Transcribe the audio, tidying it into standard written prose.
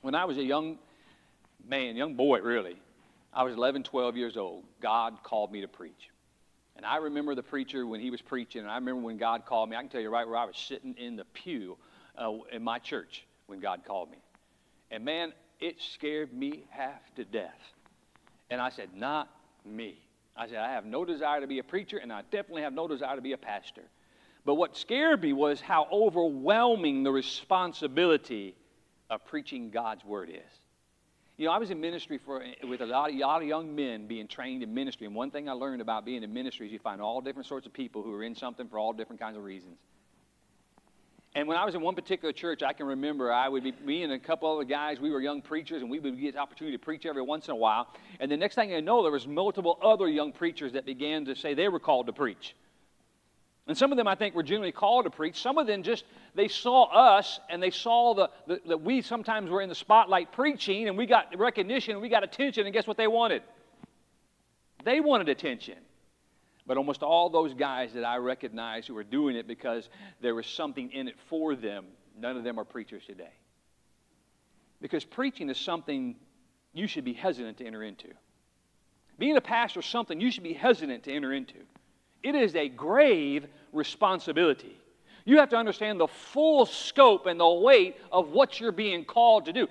When I was a young man, young boy really, I was 11, 12 years old, God called me to preach. And I remember the preacher when he was preaching, and I remember when God called me. I can tell you right where I was sitting in the pew in my church when God called me. And man, it scared me half to death. And I said, not me. I said, I have no desire to be a preacher, and I definitely have no desire to be a pastor. But what scared me was how overwhelming the responsibility of preaching God's word is. You know, I was in ministry with a lot of young men being trained in ministry, and one thing I learned about being in ministry is you find all different sorts of people who are in something for all different kinds of reasons. And when I was in one particular church, I can remember me and a couple other guys, we were young preachers, and we would get the opportunity to preach every once in a while. And the next thing I know, there was multiple other young preachers that began to say they were called to preach. And some of them, I think, were genuinely called to preach. Some of them they saw us, and they saw that we sometimes were in the spotlight preaching, and we got recognition, and we got attention, and guess what they wanted? They wanted attention. But almost all those guys that I recognized who were doing it because there was something in it for them, none of them are preachers today. Because preaching is something you should be hesitant to enter into. Being a pastor is something you should be hesitant to enter into. It is a grave responsibility. You have to understand the full scope and the weight of what you're being called to do.